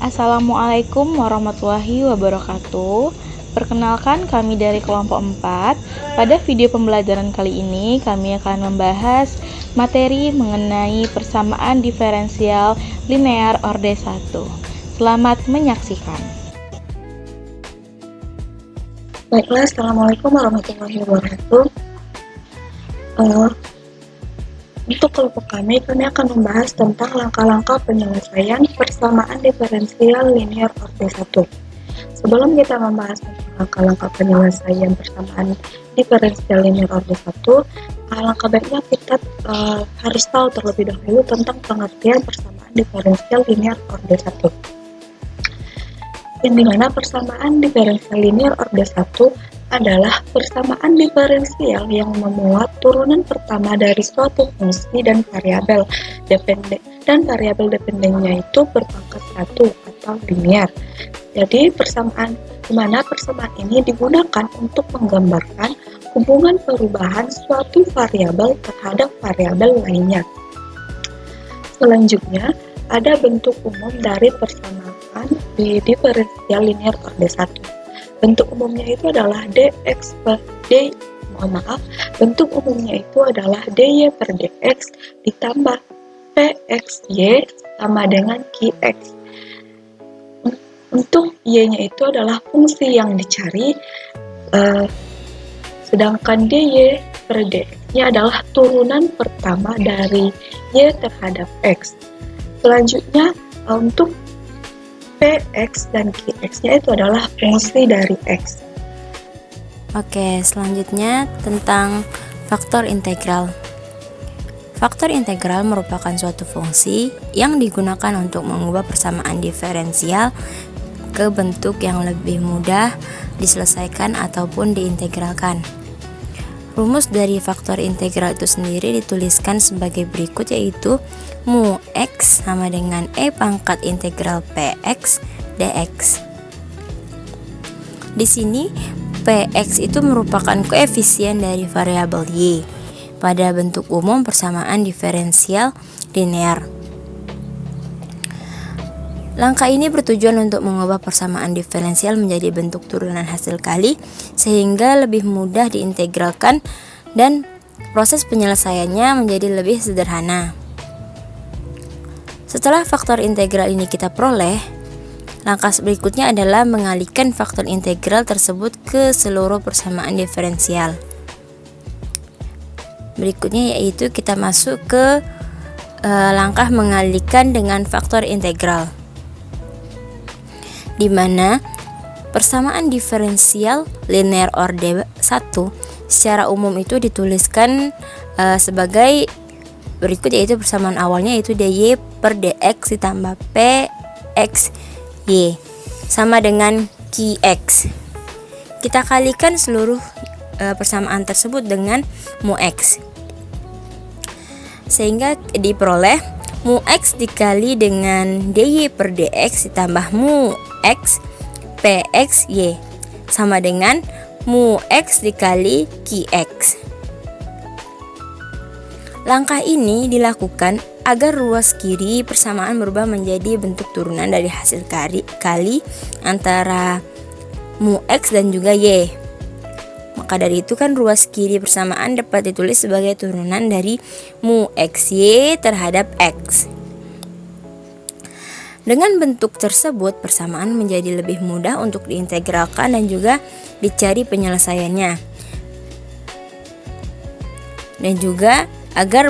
Assalamualaikum warahmatullahi wabarakatuh. Perkenalkan, kami dari kelompok 4. Pada video pembelajaran kali ini kami akan membahas materi mengenai persamaan diferensial linear orde 1. Selamat menyaksikan. Baiklah, Assalamualaikum warahmatullahi wabarakatuh. Untuk kelompok kami akan membahas tentang langkah-langkah penyelesaian persamaan diferensial linear orde 1. Sebelum kita membahas tentang langkah-langkah penyelesaian persamaan diferensial linear orde 1, alangkah baiknya kita harus tahu terlebih dahulu tentang pengertian persamaan diferensial linear orde 1. Yang dimana persamaan diferensial linear orde 1 adalah persamaan diferensial yang memuat turunan pertama dari suatu fungsi dan variabel dependen, dan variabel dependennya itu berpangkat 1 atau linear. Jadi di mana persamaan ini digunakan untuk menggambarkan hubungan perubahan suatu variabel terhadap variabel lainnya. Selanjutnya, ada bentuk umum dari persamaan di diferensial linear orde 1. Bentuk umumnya itu adalah bentuk umumnya itu adalah dy per dx ditambah pxy sama dengan qx. Untuk y-nya itu adalah fungsi yang dicari, sedangkan dy per dx-nya adalah turunan pertama dari y terhadap x. Selanjutnya, untuk px dan qx-nya itu adalah fungsi dari x. Oke, selanjutnya tentang faktor integral. Faktor integral merupakan suatu fungsi yang digunakan untuk mengubah persamaan diferensial ke bentuk yang lebih mudah diselesaikan ataupun diintegralkan. Rumus dari faktor integral itu sendiri dituliskan sebagai berikut, yaitu mu x sama dengan e pangkat integral px dx. Di sini px itu merupakan koefisien dari variabel y pada bentuk umum persamaan diferensial linear. Langkah ini bertujuan untuk mengubah persamaan diferensial menjadi bentuk turunan hasil kali sehingga lebih mudah diintegralkan dan proses penyelesaiannya menjadi lebih sederhana. Setelah faktor integral ini kita peroleh, langkah berikutnya adalah mengalihkan faktor integral tersebut ke seluruh persamaan diferensial. Berikutnya yaitu kita masuk ke langkah mengalihkan dengan faktor integral, di mana persamaan diferensial linear orde 1 secara umum itu dituliskan sebagai berikut, yaitu persamaan awalnya yaitu dy per dx ditambah pxy sama dengan qx. Kita kalikan seluruh persamaan tersebut dengan mu x, sehingga diperoleh mu x dikali dengan dy per dx ditambah mu x pxy sama dengan mu x dikali qx. Langkah ini dilakukan agar ruas kiri persamaan berubah menjadi bentuk turunan dari hasil kali antara mu x dan juga y. Maka dari itu kan ruas kiri persamaan dapat ditulis sebagai turunan dari mu xy terhadap x. Dengan bentuk tersebut, persamaan menjadi lebih mudah untuk diintegralkan dan juga dicari penyelesaiannya. Dan juga agar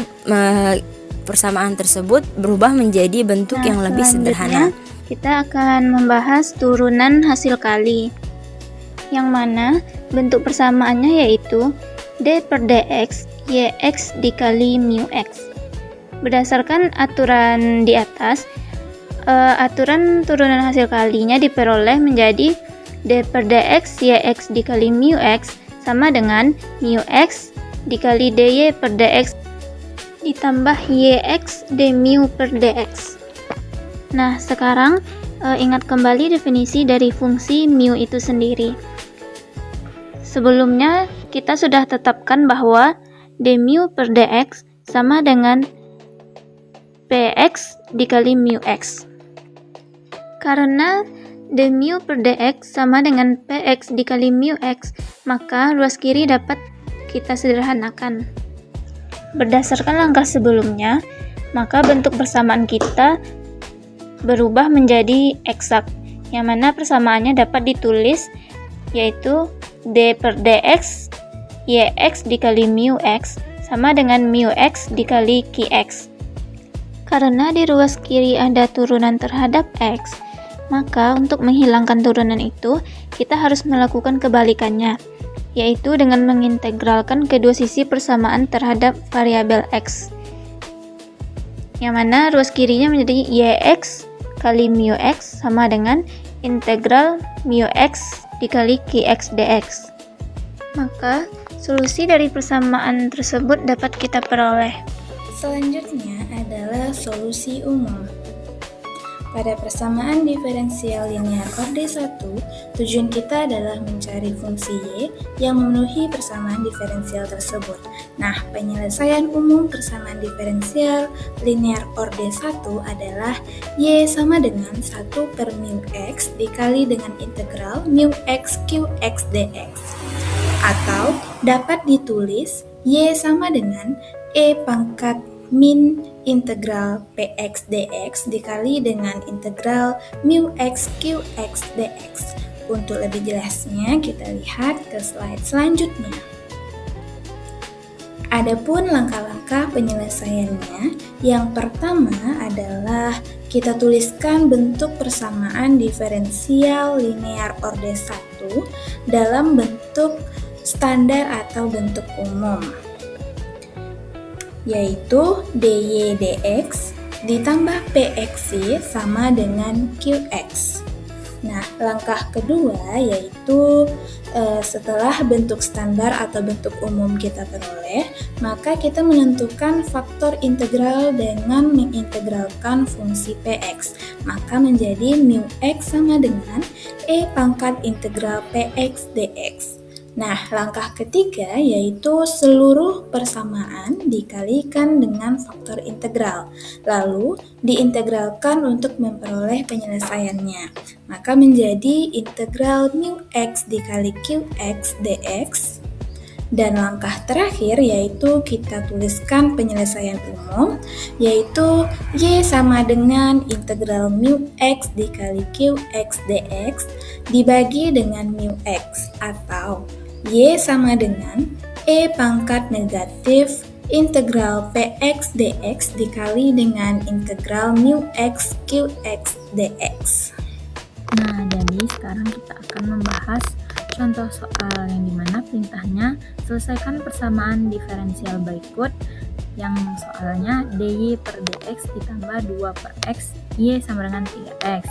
persamaan tersebut berubah menjadi bentuk yang lebih sederhana. Kita akan membahas turunan hasil kali, yang mana bentuk persamaannya yaitu d per dx yx dikali mu x. Berdasarkan aturan di atas, aturan turunan hasil kalinya diperoleh menjadi d per dx yx dikali mu x sama dengan mu x dikali dy per dx ditambah yx d mu per dx. Nah, sekarang ingat kembali definisi dari fungsi mu itu sendiri. Sebelumnya kita sudah tetapkan bahwa d mu per dx sama dengan px dikali mu x. Karena d mu per dx sama dengan px dikali mu x, maka ruas kiri dapat kita sederhanakan. Berdasarkan langkah sebelumnya, maka bentuk persamaan kita berubah menjadi eksak, yang mana persamaannya dapat ditulis yaitu d per dx yx dikali mu x sama dengan mu x dikali qx. Karena di ruas kiri ada turunan terhadap x, maka untuk menghilangkan turunan itu, kita harus melakukan kebalikannya, yaitu dengan mengintegralkan kedua sisi persamaan terhadap variabel x, yang mana ruas kirinya menjadi yx kali mu x sama dengan integral mu x dikali qx dx. Maka, solusi dari persamaan tersebut dapat kita peroleh. Selanjutnya adalah solusi umum. Pada persamaan diferensial linear orde 1, tujuan kita adalah mencari fungsi y yang memenuhi persamaan diferensial tersebut. Nah, penyelesaian umum persamaan diferensial linear orde 1 adalah y sama dengan 1 per mu x dikali dengan integral mu x qx dx. Atau dapat ditulis y sama dengan e pangkat min integral px dx dikali dengan integral mu x qx dx. Untuk lebih jelasnya, kita lihat ke slide selanjutnya. Adapun langkah-langkah penyelesaiannya, yang pertama adalah kita tuliskan bentuk persamaan diferensial linear orde 1 dalam bentuk standar atau bentuk umum, yaitu dy dx ditambah pxy sama dengan qx. Nah, langkah kedua yaitu setelah bentuk standar atau bentuk umum kita peroleh, maka kita menentukan faktor integral dengan mengintegralkan fungsi px. Maka menjadi mu x sama dengan e pangkat integral px dx. Nah, langkah ketiga yaitu seluruh persamaan dikalikan dengan faktor integral, lalu diintegralkan untuk memperoleh penyelesaiannya. Maka menjadi integral mu x dikali qx dx. Dan langkah terakhir yaitu kita tuliskan penyelesaian umum, yaitu y sama dengan integral mu x dikali qx dx dibagi dengan mu x, atau y sama dengan e pangkat negatif integral px dx dikali dengan integral mu x qx dx. Nah, jadi sekarang kita akan membahas contoh soal yang dimana perintahnya selesaikan persamaan diferensial berikut, yang soalnya dy per dx ditambah 2 per x y sama dengan 3x.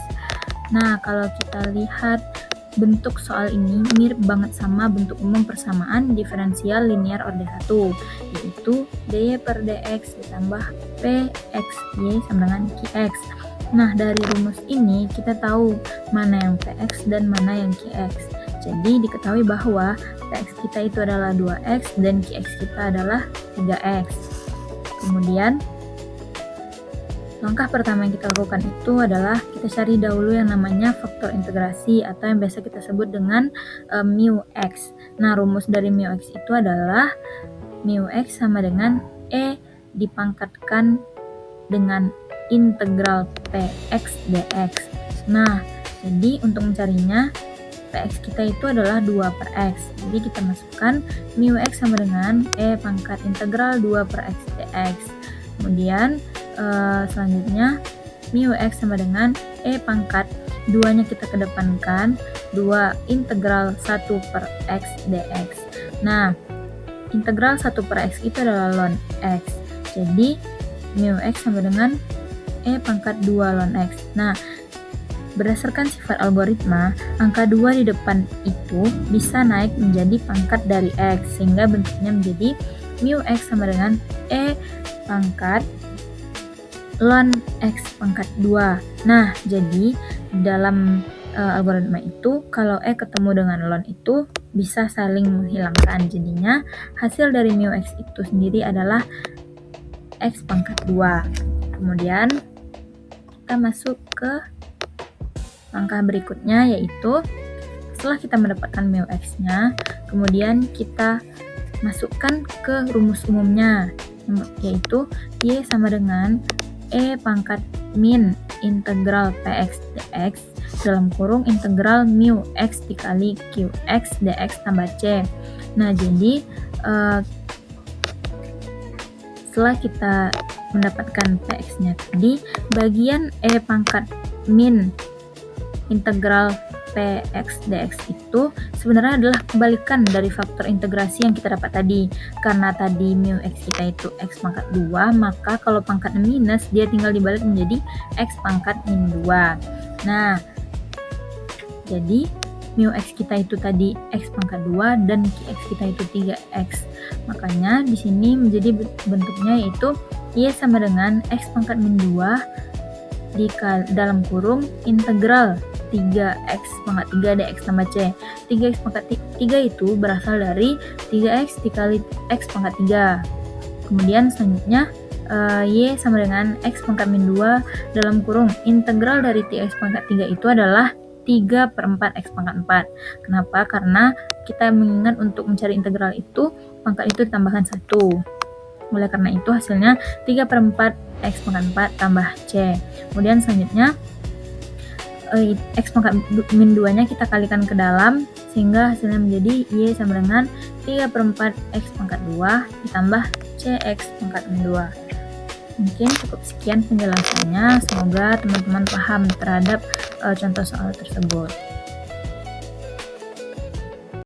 Nah, kalau kita lihat bentuk soal ini mirip banget sama bentuk umum persamaan diferensial linear orde 1, yaitu dy per dx ditambah pxy sama dengan qx. Nah, dari rumus ini kita tahu mana yang px dan mana yang qx. Jadi diketahui bahwa px kita itu adalah 2x dan qx kita adalah 3x. Kemudian langkah pertama yang kita lakukan itu adalah kita cari dahulu yang namanya faktor integrasi atau yang biasa kita sebut dengan mu x. Nah, rumus dari mu x itu adalah mu x sama dengan e dipangkatkan dengan integral px dx. Nah, jadi untuk mencarinya px kita itu adalah 2 per x. Jadi kita masukkan mu x sama dengan e pangkat integral 2 per x dx. Kemudian selanjutnya mu x sama dengan e pangkat 2-nya kita kedepankan 2 integral 1 per x dx. Nah, integral 1 per x itu adalah ln x. Jadi mu x sama dengan e pangkat 2 ln x. Nah, berdasarkan sifat algoritma, angka 2 di depan itu bisa naik menjadi pangkat dari x, sehingga bentuknya menjadi mu x sama dengan e pangkat ln x pangkat 2. Nah, jadi dalam algoritma itu, kalau e ketemu dengan ln itu bisa saling menghilangkan. Jadinya hasil dari mu x itu sendiri adalah x pangkat 2. Kemudian kita masuk ke Langkah berikutnya yaitu setelah kita mendapatkan mu x-nya, kemudian kita masukkan ke rumus umumnya, yaitu y sama dengan e pangkat min integral px dx dalam kurung integral mu x dikali qx dx tambah c. Nah, jadi setelah kita mendapatkan px-nya tadi, bagian e pangkat min integral px dx itu sebenarnya adalah kebalikan dari faktor integrasi yang kita dapat tadi. Karena tadi mu x kita itu x pangkat 2, maka kalau pangkat minus dia tinggal dibalik menjadi x pangkat min 2. Nah, jadi mu x kita itu tadi x pangkat 2 dan qx kita itu 3x. Makanya di sini menjadi bentuknya yaitu y sama dengan x pangkat min 2 dalam kurung integral 3x pangkat 3 dx tambah c. 3x pangkat 3 itu berasal dari 3x dikali x pangkat 3. Kemudian selanjutnya y sama dengan x pangkat min 2 dalam kurung integral dari 3x pangkat 3 itu adalah 3/4 x pangkat 4. Kenapa? Karena kita mengingat untuk mencari integral itu pangkat itu ditambahkan 1. Oleh karena itu hasilnya 3/4 x pangkat 4 tambah c. Kemudian selanjutnya x pangkat min 2 nya kita kalikan ke dalam sehingga hasilnya menjadi y sama dengan 3/4 x pangkat 2 ditambah cx pangkat min 2. Mungkin cukup sekian penjelasannya, semoga teman-teman paham terhadap contoh soal tersebut.